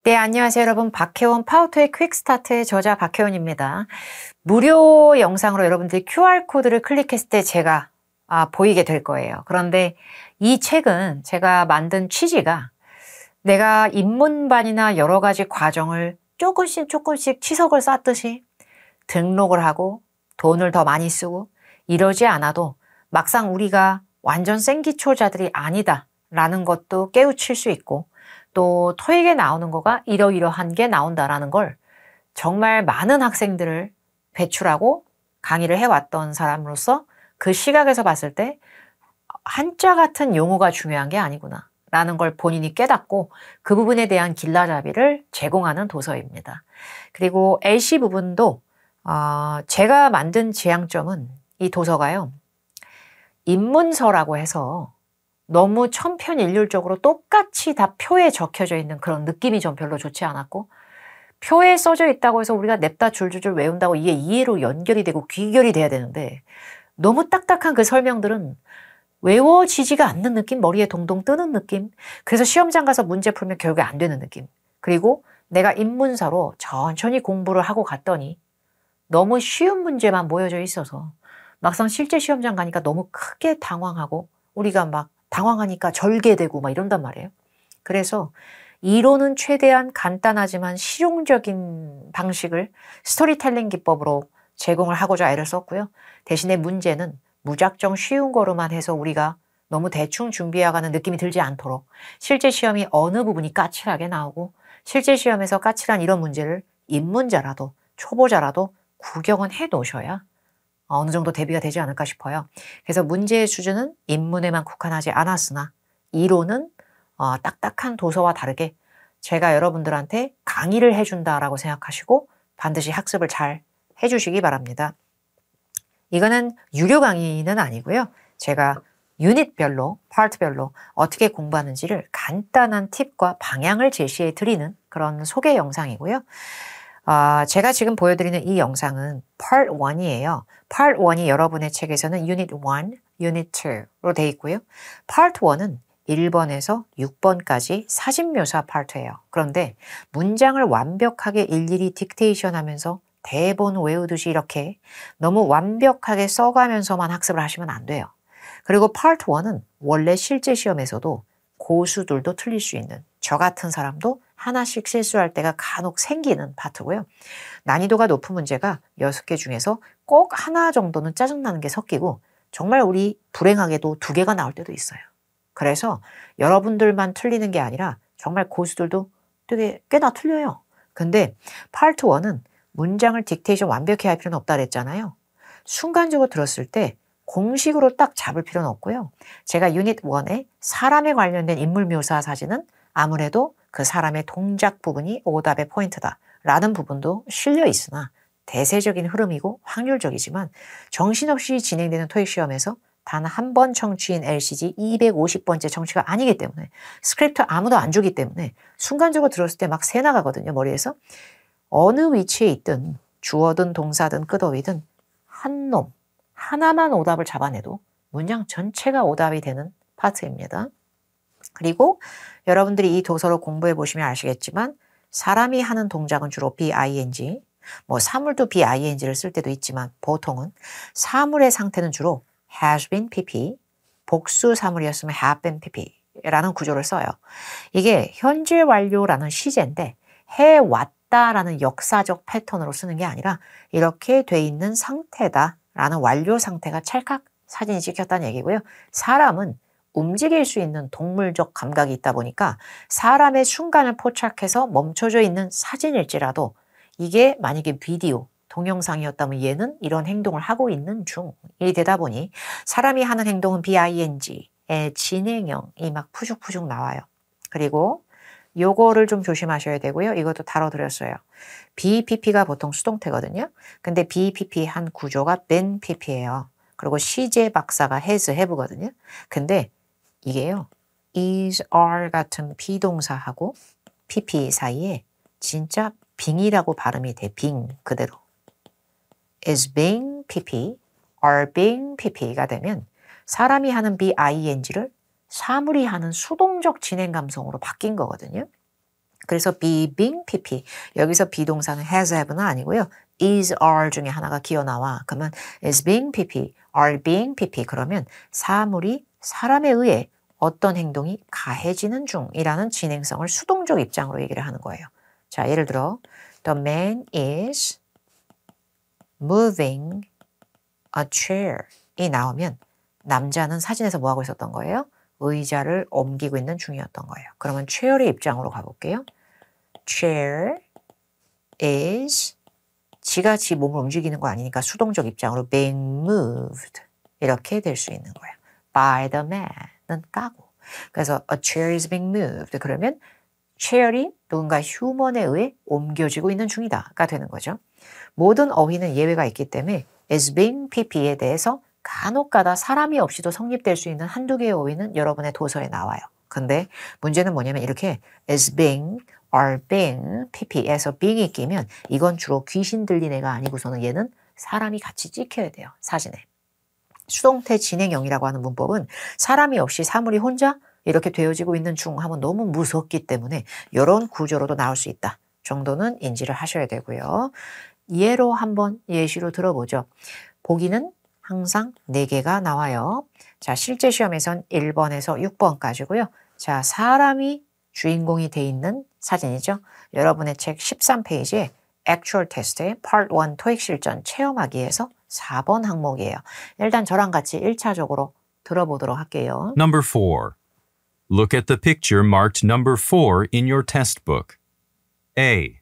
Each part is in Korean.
네, 안녕하세요, 여러분. 박혜원 파워토의 퀵스타트의 저자 박혜원입니다. 무료 영상으로 여러분들이 QR코드를 클릭했을 때 제가 보이게 될 거예요. 그런데 이 책은 제가 만든 취지가 내가 입문반이나 여러 가지 과정을 조금씩 치석을 쌓듯이 등록을 하고 돈을 더 많이 쓰고 이러지 않아도 막상 우리가 완전 생기초자들이 아니다라는 것도 깨우칠 수 있고 또 토익에 나오는 거가 이러이러한 게 나온다라는 걸 정말 많은 학생들을 배출하고 강의를 해왔던 사람으로서 그 시각에서 봤을 때 한자 같은 용어가 중요한 게 아니구나 라는 걸 본인이 깨닫고 그 부분에 대한 길라잡이를 제공하는 도서입니다. 그리고 LC 부분도 제가 만든 지향점은 이 도서가요. 입문서라고 해서 너무 천편일률적으로 똑같이 다 표에 적혀져 있는 그런 느낌이 좀 별로 좋지 않았고 표에 써져 있다고 해서 우리가 냅다 줄줄줄 외운다고 이게 이해로 연결이 되고 귀결이 돼야 되는데 너무 딱딱한 그 설명들은 외워지지가 않는 느낌, 머리에 동동 뜨는 느낌, 그래서 시험장 가서 문제 풀면 결국에 안 되는 느낌. 그리고 내가 입문서로 천천히 공부를 하고 갔더니 너무 쉬운 문제만 모여져 있어서 막상 실제 시험장 가니까 너무 크게 당황하고 우리가 막 당황하니까 절개되고 막 이런단 말이에요. 그래서 이론은 최대한 간단하지만 실용적인 방식을 스토리텔링 기법으로 제공을 하고자 애를 썼고요. 대신에 문제는 무작정 쉬운 거로만 해서 우리가 너무 대충 준비해가는 느낌이 들지 않도록 실제 시험이 어느 부분이 까칠하게 나오고 실제 시험에서 까칠한 이런 문제를 입문자라도 초보자라도 구경은 해 놓으셔야 어느 정도 대비가 되지 않을까 싶어요. 그래서 문제의 수준은 입문에만 국한하지 않았으나 이론은 딱딱한 도서와 다르게 제가 여러분들한테 강의를 해준다라고 생각하시고 반드시 학습을 잘 해주시기 바랍니다. 이거는 유료 강의는 아니고요. 제가 유닛별로, 파트별로 어떻게 공부하는지를 간단한 팁과 방향을 제시해 드리는 그런 소개 영상이고요. 제가 지금 보여드리는 이 영상은 Part 1이에요. Part 1이 여러분의 책에서는 Unit 1, Unit 2로 되어 있고요. Part 1은 1번에서 6번까지 사진묘사 파트예요. 그런데 문장을 완벽하게 일일이 딕테이션 하면서 대본 외우듯이 이렇게 너무 완벽하게 써가면서만 학습을 하시면 안 돼요. 그리고 Part 1은 원래 실제 시험에서도 고수들도 틀릴 수 있는 저 같은 사람도 하나씩 실수할 때가 간혹 생기는 파트고요. 난이도가 높은 문제가 6개 중에서 꼭 하나 정도는 짜증나는 게 섞이고 정말 우리 불행하게도 2개가 나올 때도 있어요. 그래서 여러분들만 틀리는 게 아니라 정말 고수들도 되게 꽤나 틀려요. 근데 파트 1은 문장을 딕테이션 완벽히 할 필요는 없다 그랬잖아요. 순간적으로 들었을 때 공식으로 딱 잡을 필요는 없고요. 제가 유닛 1에 사람에 관련된 인물 묘사 사진은 아무래도 그 사람의 동작 부분이 오답의 포인트다 라는 부분도 실려 있으나 대세적인 흐름이고 확률적이지만 정신없이 진행되는 토익 시험에서 단 한 번 청취인 LCG 250번째 청취가 아니기 때문에 스크립트 아무도 안 주기 때문에 순간적으로 들었을 때 막 새 나가거든요. 머리에서. 어느 위치에 있든 주어든 동사든 끄더위든 한 놈 하나만 오답을 잡아내도 문장 전체가 오답이 되는 파트입니다. 그리고 여러분들이 이 도서를 공부해 보시면 아시겠지만 사람이 하는 동작은 주로 BING, 사물도 BING를 쓸 때도 있지만 보통은 사물의 상태는 주로 has been PP, 복수 사물이었으면 have been PP라는 구조를 써요. 이게 현재 완료라는 시제인데 해왔다라는 역사적 패턴으로 쓰는 게 아니라 이렇게 돼 있는 상태다라는 완료 상태가 찰칵 사진이 찍혔다는 얘기고요. 사람은 움직일 수 있는 동물적 감각이 있다 보니까 사람의 순간을 포착해서 멈춰져 있는 사진일지라도 이게 만약에 비디오, 동영상이었다면 얘는 이런 행동을 하고 있는 중이 되다 보니 사람이 하는 행동은 BING의 진행형이 막 푸죽푸죽 나와요. 그리고 요거를 좀 조심하셔야 되고요. 이것도 다뤄드렸어요. BPP가 보통 수동태거든요. 근데 BPP 한 구조가 been PP예요. 그리고 CJ 박사가 has, have거든요. 근데 이게요. is, are 같은 비동사하고 PP 사이에 진짜 빙이라고 발음이 돼. 빙 그대로. is being PP, are being PP가 되면 사람이 하는 BING를 사물이 하는 수동적 진행 감성으로 바뀐 거거든요. 그래서 be, being, pp. 여기서 비동사는 has, have는 아니고요. is, are 중에 하나가 기어 나와. 그러면 is being pp, are being pp. 그러면 사물이 사람에 의해 어떤 행동이 가해지는 중이라는 진행성을 수동적 입장으로 얘기를 하는 거예요. 자, 예를 들어 The man is moving a chair 이 나오면 남자는 사진에서 뭐하고 있었던 거예요? 의자를 옮기고 있는 중이었던 거예요. 그러면 chair의 입장으로 가볼게요. chair is 지가 지 몸을 움직이는 거 아니니까 수동적 입장으로 being moved 이렇게 될 수 있는 거예요. by the man은 까고. 그래서 a chair is being moved 그러면 chair이 누군가 휴먼에 의해 옮겨지고 있는 중이다가 되는 거죠. 모든 어휘는 예외가 있기 때문에 is being pp에 대해서 간혹가다 사람이 없이도 성립될 수 있는 한두 개의 어휘는 여러분의 도서에 나와요. 근데 문제는 뭐냐면 이렇게 is being, are being, pp에서 being이 끼면 이건 주로 귀신 들린 애가 아니고서는 얘는 사람이 같이 찍혀야 돼요. 사진에. 수동태 진행형이라고 하는 문법은 사람이 없이 사물이 혼자 이렇게 되어지고 있는 중 하면 너무 무섭기 때문에 이런 구조로도 나올 수 있다 정도는 인지를 하셔야 되고요. 예로 한번 예시로 들어보죠. 보기는 항상 4개가 나와요. 자, 실제 시험에선 1번에서 6번까지고요. 자, 사람이 주인공이 돼 있는 사진이죠. 여러분의 책 13페이지에 Actual Test의 Part 1 토익 실전 체험하기에서 4번 항목이에요. 일단 저랑 같이 1차적으로 들어보도록 할게요. Number 4. Look at the picture marked number 4 in your test book. A.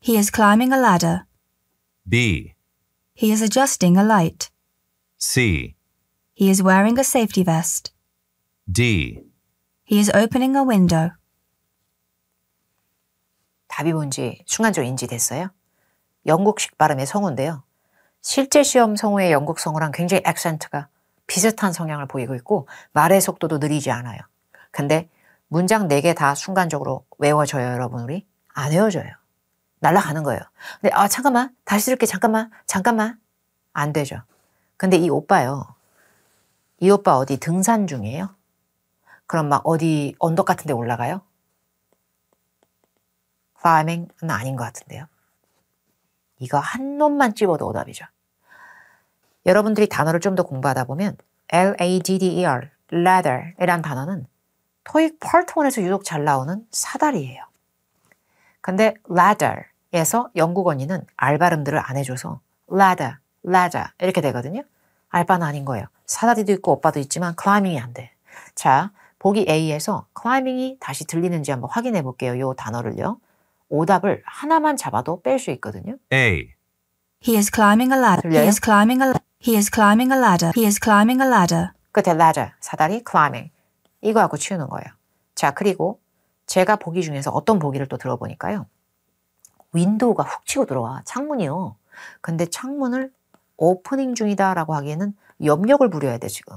He is climbing a ladder. B. He is adjusting a light. C. He is wearing a safety vest. D. He is opening a window. 답이 뭔지 순간적으로 인지됐어요? 영국식 발음의 성우인데요. 실제 시험 성우의 영국 성우랑 굉장히 액센트가 비슷한 성향을 보이고 있고 말의 속도도 느리지 않아요. 근데 문장 4개 다 순간적으로 외워져요, 여러분 우리? 안 외워져요. 날아가는 거예요. 근데 잠깐만 다시 들을게 잠깐만 안 되죠. 근데 이 오빠요. 이 오빠 어디 등산 중이에요? 그럼 막 어디 언덕 같은 데 올라가요? climbing은 아닌 것 같은데요. 이거 한 놈만 찝어도 오답이죠. 여러분들이 단어를 좀 더 공부하다 보면 ladder, ladder 이란 단어는 토익 Part 1에서 유독 잘 나오는 사다리예요. 근데 ladder에서 영국 언니는 알 발음들을 안 해줘서 ladder 이렇게 되거든요. 알바는 아닌 거예요. 사다리도 있고 오빠도 있지만 climbing이 안 돼. 자, 보기 A에서 climbing이 다시 들리는지 한번 확인해 볼게요. 이 단어를요. 오답을 하나만 잡아도 뺄 수 있거든요. A. He is climbing a ladder. 들려요? He is climbing a He is climbing a ladder. He is climbing a ladder. 끝에 ladder, 사다리, climbing 이거하고 치우는 거예요. 자, 그리고 제가 보기 중에서 어떤 보기를 또 들어보니까요. 윈도우가 훅 치고 들어와. 창문이요. 근데 창문을 오프닝 중이다라고 하기에는 염력을 부려야 돼 지금.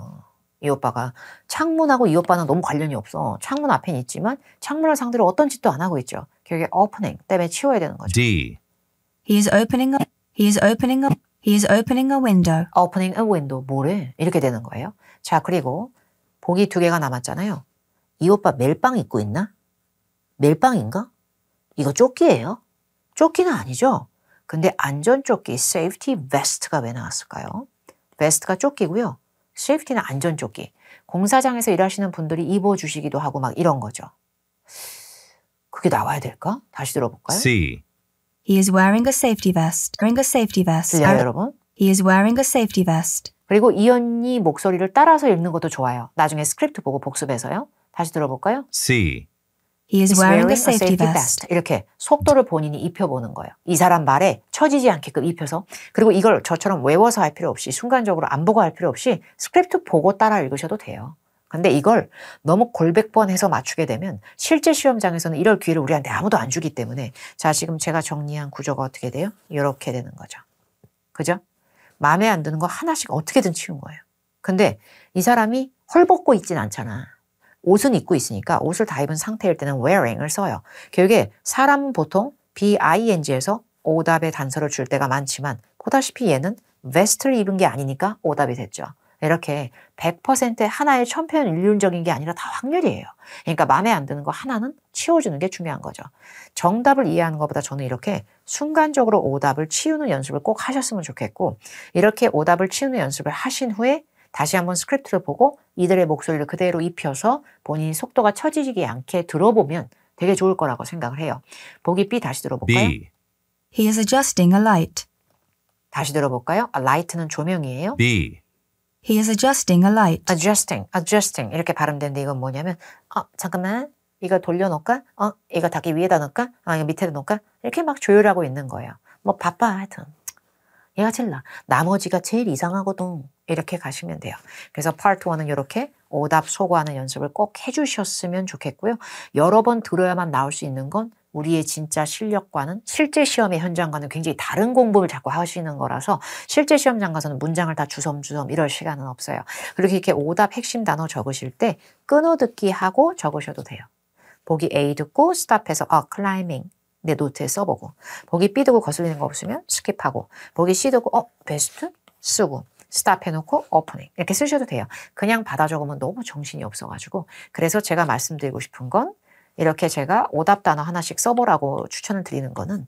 이 오빠가. 창문하고 이 오빠는 너무 관련이 없어. 창문 앞엔 있지만 창문을 상대로 어떤 짓도 안 하고 있죠. 결국에 오프닝 때문에 치워야 되는 거죠. D. He is opening a window. opening a window. 뭐래? 이렇게 되는 거예요. 자, 그리고 보기 2개가 남았잖아요. 이 오빠 멜빵 입고 있나? 멜빵인가? 이거 조끼예요? 조끼는 아니죠? 근데 안전조끼, safety vest가 왜 나왔을까요? vest가 조끼고요. safety는 안전조끼. 공사장에서 일하시는 분들이 입어주시기도 하고 막 이런 거죠. 그게 나와야 될까? 다시 들어볼까요? C. He is wearing a safety vest. 들려요, 여러분? He is wearing a safety vest. 그리고 이 언니 목소리를 따라서 읽는 것도 좋아요. 나중에 스크립트 보고 복습해서요. 다시 들어볼까요? C. He is wearing a safety vest. 이렇게 속도를 본인이 입혀보는 거예요. 이 사람 말에 처지지 않게끔 입혀서. 그리고 이걸 저처럼 외워서 할 필요 없이 순간적으로 안 보고 할 필요 없이 스크립트 보고 따라 읽으셔도 돼요. 근데 이걸 너무 골백번 해서 맞추게 되면 실제 시험장에서는 이럴 기회를 우리한테 아무도 안 주기 때문에 자, 지금 제가 정리한 구조가 어떻게 돼요? 이렇게 되는 거죠. 그죠? 마음에 안 드는 거 하나씩 어떻게든 치운 거예요. 근데 이 사람이 헐벗고 있진 않잖아. 옷은 입고 있으니까 옷을 다 입은 상태일 때는 wearing을 써요. 결국에 사람은 보통 BING에서 오답의 단서를 줄 때가 많지만 보다시피 얘는 vest를 입은 게 아니니까 오답이 됐죠. 이렇게 100% 하나의 천편일률적인 게 아니라 다 확률이에요. 그러니까 마음에 안 드는 거 하나는 치워주는 게 중요한 거죠. 정답을 이해하는 것보다 저는 이렇게 순간적으로 오답을 치우는 연습을 꼭 하셨으면 좋겠고 이렇게 오답을 치우는 연습을 하신 후에 다시 한번 스크립트를 보고 이들의 목소리를 그대로 입혀서 본인이 속도가 처지지 않게 들어보면 되게 좋을 거라고 생각을 해요. 보기 B 다시 들어볼까요? B, He is adjusting a light. 다시 들어볼까요? light는 조명이에요. B, He is adjusting a light. adjusting 이렇게 발음되는데 이건 뭐냐면 잠깐만 이거 돌려놓을까? 이거 닫기 위에다 넣을까? 이거 밑에다 놓을까? 이렇게 막 조율하고 있는 거예요. 뭐 바빠 하여튼 얘가 제일 나머지가 제일 이상하거든. 이렇게 가시면 돼요. 그래서 파트 1은 이렇게 오답 소거하는 연습을 꼭 해주셨으면 좋겠고요. 여러 번 들어야만 나올 수 있는 건 우리의 진짜 실력과는 실제 시험의 현장과는 굉장히 다른 공부를 자꾸 하시는 거라서 실제 시험장 가서는 문장을 다 주섬주섬 이럴 시간은 없어요. 그리고 이렇게 오답 핵심 단어 적으실 때 끊어듣기 하고 적으셔도 돼요. 보기 A 듣고 스탑해서 climbing 내 노트에 써보고 보기 B 듣고 거슬리는 거 없으면 스킵하고 보기 C 듣고 베스트 쓰고 스탑해놓고 오프닝 이렇게 쓰셔도 돼요. 그냥 받아 적으면 너무 정신이 없어가지고 그래서 제가 말씀드리고 싶은 건 이렇게 제가 오답 단어 하나씩 써보라고 추천을 드리는 거는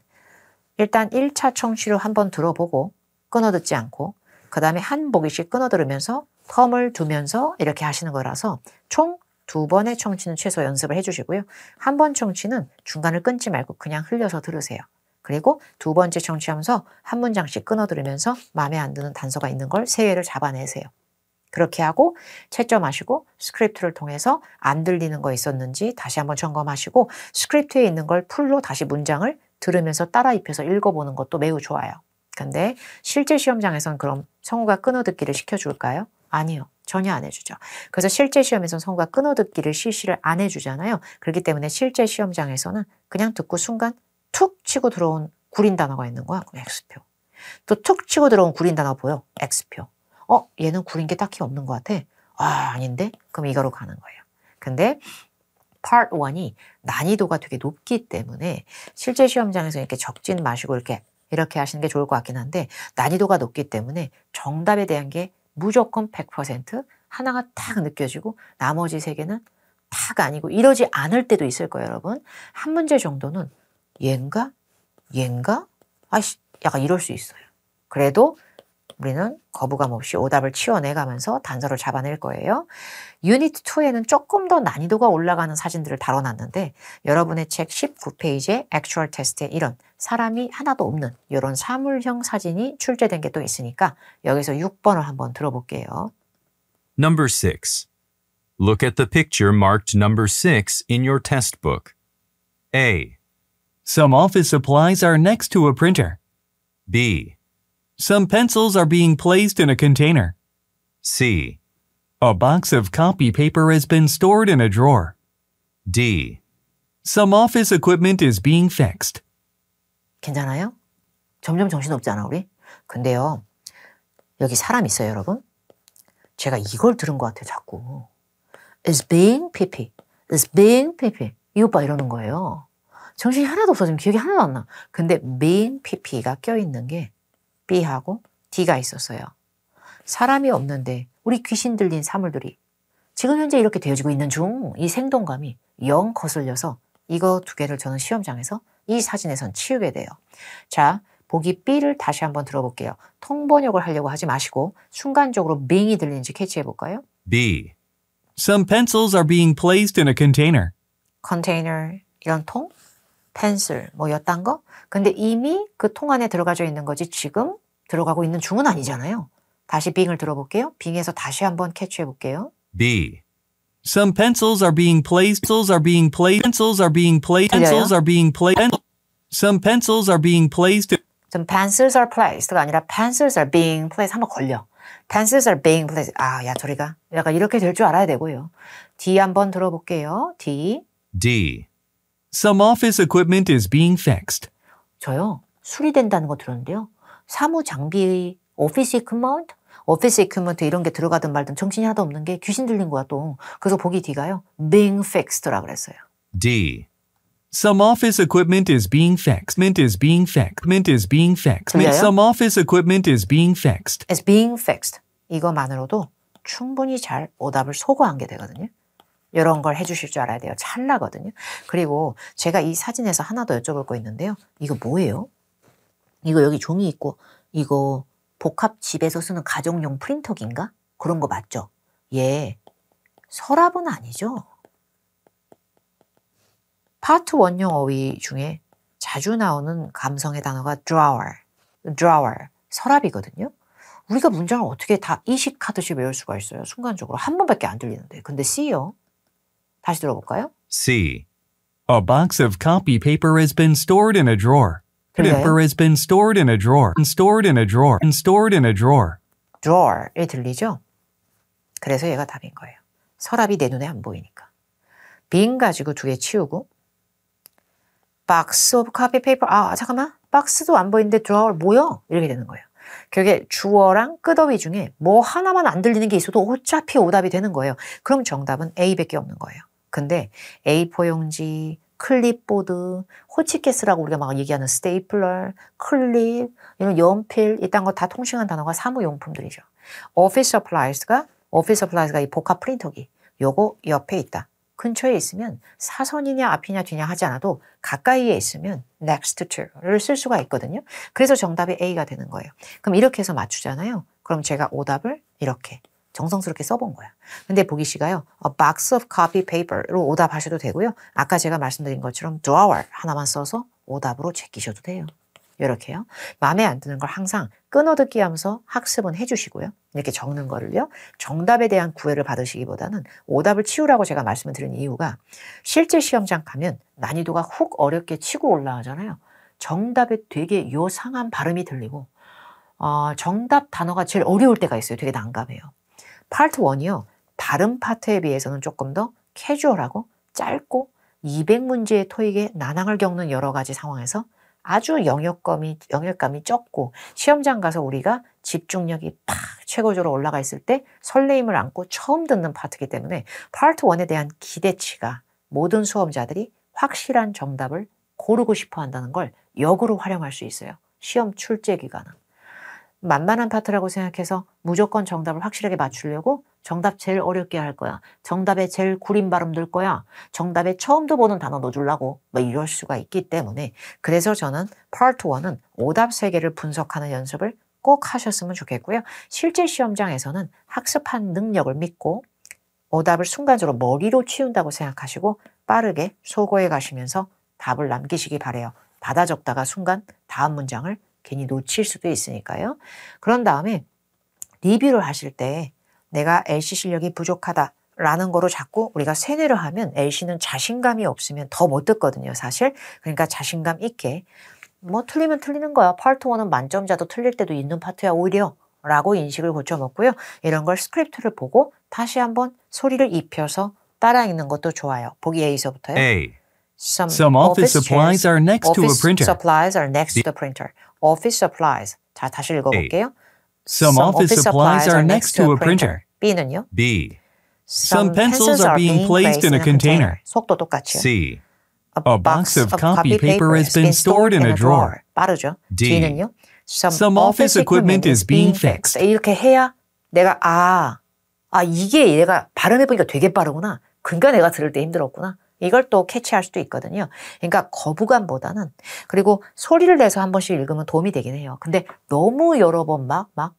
일단 1차 청취로 한번 들어보고 끊어듣지 않고 그 다음에 한 보기씩 끊어들으면서 텀을 두면서 이렇게 하시는 거라서 총 2번의 청취는 최소 연습을 해주시고요. 한 번 청취는 중간을 끊지 말고 그냥 흘려서 들으세요. 그리고 2번째 청취하면서 한 문장씩 끊어들으면서 마음에 안 드는 단서가 있는 걸 3개를 잡아내세요. 그렇게 하고 채점하시고 스크립트를 통해서 안 들리는 거 있었는지 다시 한번 점검하시고 스크립트에 있는 걸 풀로 다시 문장을 들으면서 따라 입혀서 읽어보는 것도 매우 좋아요. 근데 실제 시험장에서는 그럼 성우가 끊어듣기를 시켜줄까요? 아니요. 전혀 안 해주죠. 그래서 실제 시험에서는 성우가 끊어듣기를 실시를 안 해주잖아요. 그렇기 때문에 실제 시험장에서는 그냥 듣고 순간 툭 치고 들어온 구린 단어가 있는 거야. 그럼 X표. 또 툭 치고 들어온 구린 단어 보여? X표. 얘는 구린 게 딱히 없는 것 같아. 아닌데? 그럼 이거로 가는 거예요. 근데 Part 1이 난이도가 되게 높기 때문에 실제 시험장에서 이렇게 적진 마시고 이렇게 하시는 게 좋을 것 같긴 한데 난이도가 높기 때문에 정답에 대한 게 무조건 100% 하나가 딱 느껴지고 나머지 3개는 딱 아니고 이러지 않을 때도 있을 거예요, 여러분. 한 문제 정도는 얘인가? 약간 이럴 수 있어요. 그래도 우리는 거부감 없이 오답을 치워내가면서 단서를 잡아낼 거예요. 유니트 2에는 조금 더 난이도가 올라가는 사진들을 다뤄놨는데 여러분의 책 19페이지에 액추얼 테스트에 이런 사람이 하나도 없는 이런 사물형 사진이 출제된 게 또 있으니까 여기서 6번을 한번 들어볼게요. Number 6. Look at the picture marked number 6 in your test book. A, Some office supplies are next to a printer. B, Some pencils are being placed in a container. C, A box of copy paper has been stored in a drawer. D. Some office equipment is being fixed. 괜찮아요? 점점 정신없지 않아 우리? 근데요. 여기 사람 있어요 여러분. 제가 이걸 들은 것 같아요 자꾸. Is being PP. Is being PP. 이 오빠 이러는 거예요. 정신이 하나도 없어. 지금 기억이 하나도 안 나. 근데 being PP가 껴있는 게 B하고 D가 있었어요. 사람이 없는데 우리 귀신 들린 사물들이 지금 현재 이렇게 되어지고 있는 중 이 생동감이 영 거슬려서 이거 2개를 저는 시험장에서 이 사진에선 치우게 돼요. 자, 보기 B를 다시 한번 들어볼게요. 통번역을 하려고 하지 마시고 순간적으로 being이 들리는지 캐치해볼까요? B, Some pencils are being placed in a container. 컨테이너 이런 통, 펜슬 뭐 이딴 거. 근데 이미 그 통 안에 들어가져 있는 거지 지금 들어가고 있는 중은 아니잖아요. 다시 빙을 들어볼게요. 빙에서 다시 한번 캐치해볼게요. B, Some pencils are being placed. Pencils are being placed. Pencils are being placed. Pencils are being placed. Some pencils are being placed. 좀 pencils are placed가 아니라 pencils are being placed 한번 걸려. pencils are being placed. 야 저리가. 약간 이렇게 될 줄 알아야 되고요. D 한번 들어볼게요. D. D. Some office equipment is being fixed. 저요. 수리된다는 거 들었는데요. 사무 장비, 오피스 이퀴먼트 이런 게 들어가든 말든 정신이 하나도 없는 게 귀신 들린 거야 또. 그래서 보기 D가요. being fixed라 그랬어요. D. Some office equipment is being fixed. Mint is being fixed. Mint is being fixed. 들려요? Some office equipment is being fixed. is being fixed. 이거만으로도 충분히 잘 오답을 소거한 게 되거든요. 이런 걸 해주실 줄 알아야 돼요. 찰나거든요. 그리고 제가 이 사진에서 하나 더 여쭤볼 거 있는데요. 이거 뭐예요? 이거 여기 종이 있고 이거 복합 집에서 쓰는 가정용 프린터기인가? 그런 거 맞죠? 예, 서랍은 아니죠. 파트 1용 어휘 중에 자주 나오는 감성의 단어가 drawer, 서랍이거든요. 우리가 문장을 어떻게 다 이식하듯이 외울 수가 있어요. 순간적으로 한 번밖에 안 들리는데. 근데 C요. 다시 들어볼까요? C. A box of copy paper has been stored in a drawer. Paper has been stored in a drawer. Stored in a drawer. Stored in a drawer. drawer이 들리죠? 그래서 얘가 답인 거예요. 서랍이 내 눈에 안 보이니까. 빈 가지고 두 개 치우고 box of copy paper. 아 잠깐만. 박스도 안 보이는데 drawer 뭐야? 이렇게 되는 거예요. 결국에 주어랑 끄더위 중에 뭐 하나만 안 들리는 게 있어도 어차피 오답이 되는 거예요. 그럼 정답은 A밖에 없는 거예요. 근데 A4 용지, 클립보드, 호치케스라고 우리가 막 얘기하는 스테이플러, 클립, 이런 연필, 이딴 거 다 통칭한 단어가 사무용품들이죠. office supplies가 이 복합 프린터기. 요거 옆에 있다. 근처에 있으면 사선이냐 앞이냐 뒤냐 하지 않아도 가까이에 있으면 next to를 쓸 수가 있거든요. 그래서 정답이 A가 되는 거예요. 그럼 이렇게 해서 맞추잖아요. 그럼 제가 오답을 이렇게 정성스럽게 써본 거야. 근데 보기 씨가요. A box of copy paper로 오답하셔도 되고요. 아까 제가 말씀드린 것처럼 drawer 하나만 써서 오답으로 제끼셔도 돼요. 이렇게요. 마음에 안 드는 걸 항상 끊어듣기 하면서 학습은 해주시고요. 이렇게 적는 거를요. 정답에 대한 구애를 받으시기보다는 오답을 치우라고 제가 말씀을 드린 이유가 실제 시험장 가면 난이도가 훅 어렵게 치고 올라가잖아요. 정답에 되게 요상한 발음이 들리고 정답 단어가 제일 어려울 때가 있어요. 되게 난감해요. 파트 1이요. 다른 파트에 비해서는 조금 더 캐주얼하고 짧고 200문제의 토익에 난항을 겪는 여러 가지 상황에서 아주 영역감이 적고 시험장 가서 우리가 집중력이 팍 최고조로 올라가 있을 때 설레임을 안고 처음 듣는 파트이기 때문에 파트 1에 대한 기대치가 모든 수험자들이 확실한 정답을 고르고 싶어 한다는 걸 역으로 활용할 수 있어요. 시험 출제 기간은. 만만한 파트라고 생각해서 무조건 정답을 확실하게 맞추려고 정답 제일 어렵게 할 거야. 정답에 제일 구린 발음 들 거야. 정답에 처음도 보는 단어 넣어주려고 뭐 이럴 수가 있기 때문에 그래서 저는 파트 1은 오답 세계를 분석하는 연습을 꼭 하셨으면 좋겠고요. 실제 시험장에서는 학습한 능력을 믿고 오답을 순간적으로 머리로 치운다고 생각하시고 빠르게 소거해 가시면서 답을 남기시기 바래요. 받아 적다가 순간 다음 문장을 괜히 놓칠 수도 있으니까요. 그런 다음에 리뷰를 하실 때 내가 LC 실력이 부족하다라는 거로 자꾸 우리가 세뇌를 하면 LC는 자신감이 없으면 더 못 듣거든요, 사실. 그러니까 자신감 있게 뭐 틀리면 틀리는 거야. 파트 1은 만점자도 틀릴 때도 있는 파트야 오히려 라고 인식을 고쳐먹고요. 이런 걸 스크립트를 보고 다시 한번 소리를 입혀서 따라 읽는 것도 좋아요. 보기 A서부터요. A. Some office supplies are next to a printer. Office supplies are next to the printer. Office supplies. 자, 다시 읽어볼게요. Some office supplies are next to a printer. B는요? B. Some pencils are being placed in a container. 속도 똑같이요. C. A box of copy paper has been stored in a drawer. 빠르죠. D. D는요? Some office equipment is being fixed. 이렇게 해야 내가 이게 얘가 발음해보니까 되게 빠르구나. 그러니까 내가 들을 때 힘들었구나. 이걸 또 캐치할 수도 있거든요. 그러니까 거부감보다는 그리고 소리를 내서 한 번씩 읽으면 도움이 되긴 해요. 근데 너무 여러 번 막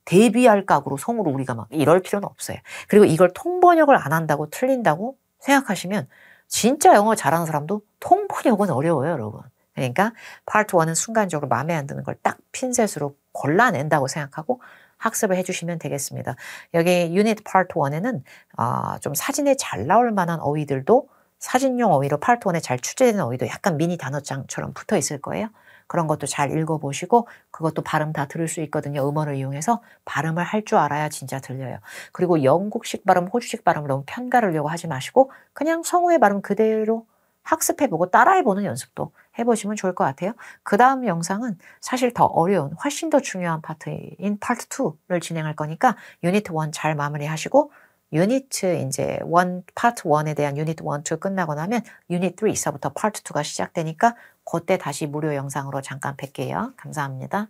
대비할 각오로 성으로 우리가 막 이럴 필요는 없어요. 그리고 이걸 통번역을 안 한다고 틀린다고 생각하시면 진짜 영어 잘하는 사람도 통번역은 어려워요, 여러분. 그러니까 파트 1은 순간적으로 마음에 안 드는 걸 딱 핀셋으로 골라낸다고 생각하고 학습을 해주시면 되겠습니다. 여기 유닛 파트 1에는 좀 사진에 잘 나올 만한 어휘들도 사진용 어휘로 파트 1에 잘 출제되는 어휘도 약간 미니 단어장처럼 붙어 있을 거예요. 그런 것도 잘 읽어보시고 그것도 발음 다 들을 수 있거든요. 음원을 이용해서 발음을 할 줄 알아야 진짜 들려요. 그리고 영국식 발음, 호주식 발음을 너무 편가르려고 하지 마시고 그냥 성우의 발음 그대로 학습해보고 따라해보는 연습도 해보시면 좋을 것 같아요. 그 다음 영상은 사실 더 어려운 훨씬 더 중요한 파트인 파트 2를 진행할 거니까 유닛 1 잘 마무리하시고 유닛 이제 파트 1에 대한 유닛 1, 2 끝나고 나면 유닛 3서부터 파트 2가 시작되니까 그때 다시 무료 영상으로 잠깐 뵐게요. 감사합니다.